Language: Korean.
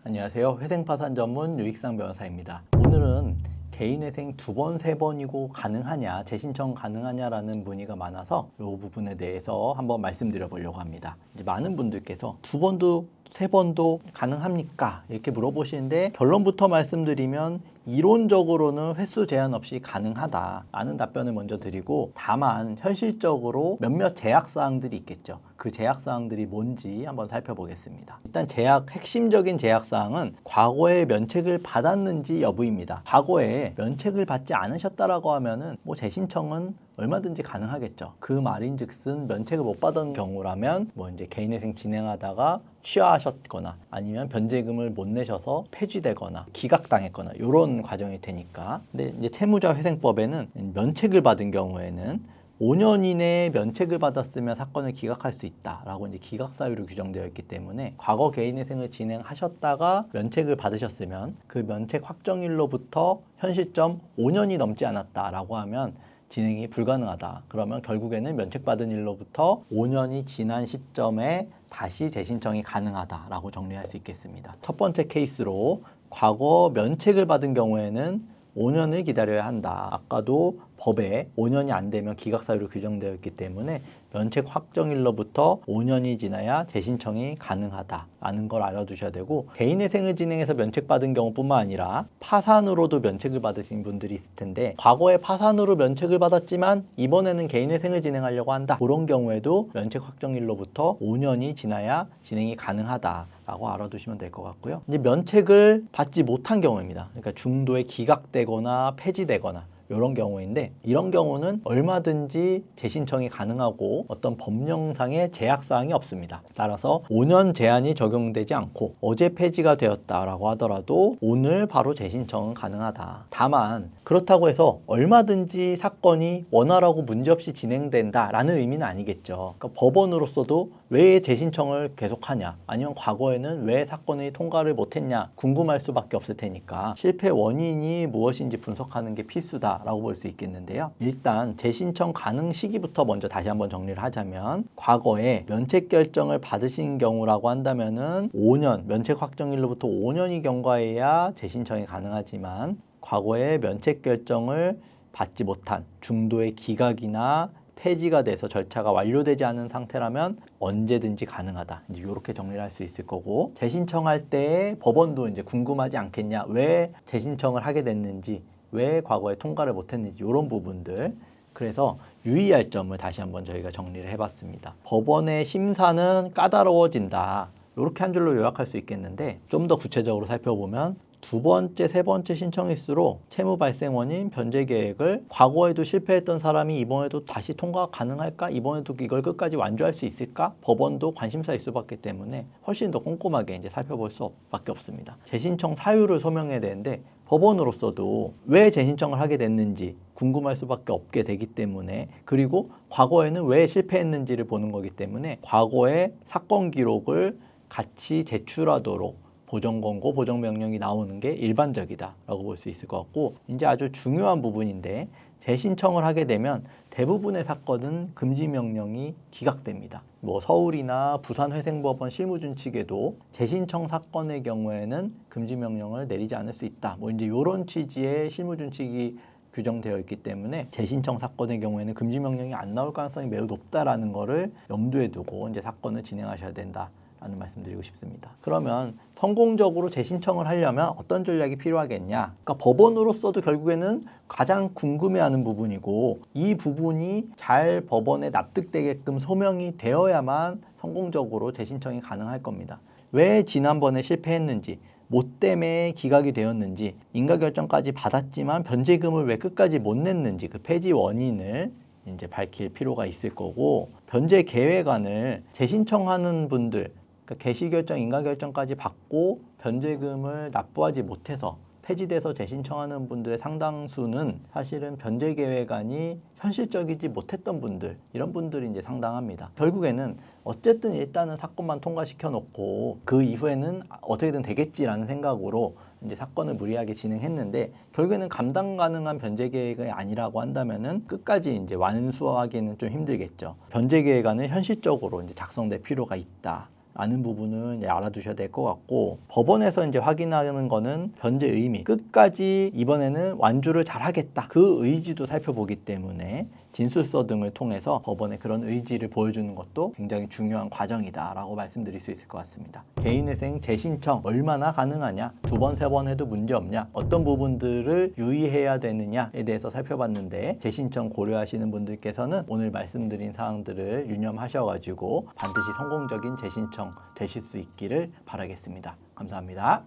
안녕하세요. 회생파산 전문 유익상 변호사입니다. 오늘은 개인회생 2번, 3번이고 가능하냐, 재신청 가능하냐라는 문의가 많아서 이 부분에 대해서 한번 말씀드려 보려고 합니다. 이제 많은 분들께서 2번도 3번도 가능합니까? 이렇게 물어보시는데 결론부터 말씀드리면 이론적으로는 횟수 제한 없이 가능하다라는 답변을 먼저 드리고, 다만 현실적으로 몇몇 제약사항들이 있겠죠. 그 제약사항들이 뭔지 한번 살펴보겠습니다. 일단 핵심적인 제약사항은 과거에 면책을 받았는지 여부입니다. 과거에 면책을 받지 않으셨다라고 하면은 재신청은 얼마든지 가능하겠죠. 그 말인즉슨 면책을 못 받은 경우라면 이제 개인회생 진행하다가 취하하셨거나 아니면 변제금을 못 내셔서 폐지되거나 기각당했거나 이런 과정이 되니까. 근데 이제 채무자회생법에는 면책을 받은 경우에는 5년 이내에 면책을 받았으면 사건을 기각할 수 있다라고 이제 기각 사유로 규정되어 있기 때문에, 과거 개인회생을 진행하셨다가 면책을 받으셨으면 그 면책 확정일로부터 현 시점 5년이 넘지 않았다라고 하면 진행이 불가능하다. 그러면 결국에는 면책받은 일로부터 5년이 지난 시점에 다시 재신청이 가능하다라고 정리할 수 있겠습니다. 첫 번째 케이스로 과거 면책을 받은 경우에는 5년을 기다려야 한다. 아까도 법에 5년이 안 되면 기각사유로 규정되어 있기 때문에 면책 확정일로부터 5년이 지나야 재신청이 가능하다라는 걸 알아두셔야 되고, 개인회생을 진행해서 면책받은 경우뿐만 아니라 파산으로도 면책을 받으신 분들이 있을 텐데, 과거에 파산으로 면책을 받았지만 이번에는 개인회생을 진행하려고 한다. 그런 경우에도 면책 확정일로부터 5년이 지나야 진행이 가능하다라고 알아두시면 될 것 같고요. 이제 면책을 받지 못한 경우입니다. 그러니까 중도에 기각되거나 폐지되거나 이런 경우인데, 이런 경우는 얼마든지 재신청이 가능하고 어떤 법령상의 제약사항이 없습니다. 따라서 5년 제한이 적용되지 않고 어제 폐지가 되었다라고 하더라도 오늘 바로 재신청은 가능하다. 다만 그렇다고 해서 얼마든지 사건이 원활하고 문제없이 진행된다라는 의미는 아니겠죠. 그러니까 법원으로서도 왜 재신청을 계속하냐, 아니면 과거에는 왜 사건이 통과를 못했냐 궁금할 수밖에 없을 테니까 실패 원인이 무엇인지 분석하는 게 필수다 라고 볼 수 있겠는데요. 일단 재신청 가능 시기부터 먼저 다시 한번 정리를 하자면, 과거에 면책 결정을 받으신 경우라고 한다면은 5년, 면책 확정일로부터 5년이 경과해야 재신청이 가능하지만, 과거에 면책 결정을 받지 못한 중도의 기각이나 폐지가 돼서 절차가 완료되지 않은 상태라면 언제든지 가능하다. 이제 이렇게 정리를 할 수 있을 거고, 재신청할 때 법원도 이제 궁금하지 않겠냐, 왜 재신청을 하게 됐는지, 왜 과거에 통과를 못했는지 이런 부분들. 그래서 유의할 점을 다시 한번 저희가 정리를 해봤습니다. 법원의 심사는 까다로워진다. 이렇게 한 줄로 요약할 수 있겠는데, 좀 더 구체적으로 살펴보면 2번째, 3번째 신청일수록 채무 발생 원인, 변제 계획을 과거에도 실패했던 사람이 이번에도 다시 통과 가능할까? 이번에도 이걸 끝까지 완주할 수 있을까? 법원도 관심사일 수밖에 때문에 훨씬 더 꼼꼼하게 이제 살펴볼 수밖에 없습니다. 재신청 사유를 소명해야 되는데, 법원으로서도 왜 재신청을 하게 됐는지 궁금할 수밖에 없게 되기 때문에, 그리고 과거에는 왜 실패했는지를 보는 거기 때문에 과거의 사건 기록을 같이 제출하도록 보정권고 보정명령이 나오는 게 일반적이다라고 볼 수 있을 것 같고, 이제 아주 중요한 부분인데, 재신청을 하게 되면 대부분의 사건은 금지명령이 기각됩니다. 서울이나 부산회생법원 실무준칙에도 재신청 사건의 경우에는 금지명령을 내리지 않을 수 있다. 이제 이런 취지의 실무준칙이 규정되어 있기 때문에 재신청 사건의 경우에는 금지명령이 안 나올 가능성이 매우 높다라는 거를 염두에 두고 이제 사건을 진행하셔야 된다 라는 말씀드리고 싶습니다. 그러면 성공적으로 재신청을 하려면 어떤 전략이 필요하겠냐? 그러니까 법원으로서도 결국에는 가장 궁금해하는 부분이고, 이 부분이 잘 법원에 납득되게끔 소명이 되어야만 성공적으로 재신청이 가능할 겁니다. 왜 지난번에 실패했는지, 뭐 때문에 기각이 되었는지, 인가결정까지 받았지만 변제금을 왜 끝까지 못 냈는지, 그 폐지 원인을 이제 밝힐 필요가 있을 거고, 변제 계획안을 재신청하는 분들, 개시결정, 인가결정까지 받고 변제금을 납부하지 못해서 폐지돼서 재신청하는 분들의 상당수는 사실은 변제계획안이 현실적이지 못했던 분들, 이런 분들이 이제 상당합니다. 결국에는 어쨌든 일단은 사건만 통과시켜 놓고 그 이후에는 어떻게든 되겠지라는 생각으로 이제 사건을 무리하게 진행했는데 결국에는 감당 가능한 변제 계획이 아니라고 한다면은 끝까지 이제 완수하기는 좀 힘들겠죠. 변제 계획안은 현실적으로 이제 작성될 필요가 있다. 라는 부분은 이제 알아두셔야 될 것 같고, 법원에서 이제 확인하는 거는 변제 의미, 끝까지 이번에는 완주를 잘 하겠다, 그 의지도 살펴보기 때문에 진술서 등을 통해서 법원의 그런 의지를 보여주는 것도 굉장히 중요한 과정이다 라고 말씀드릴 수 있을 것 같습니다. 개인회생 재신청 얼마나 가능하냐, 2번, 3번 해도 문제 없냐, 어떤 부분들을 유의해야 되느냐에 대해서 살펴봤는데, 재신청 고려하시는 분들께서는 오늘 말씀드린 사항들을 유념하셔가지고 반드시 성공적인 재신청 되실 수 있기를 바라겠습니다. 감사합니다.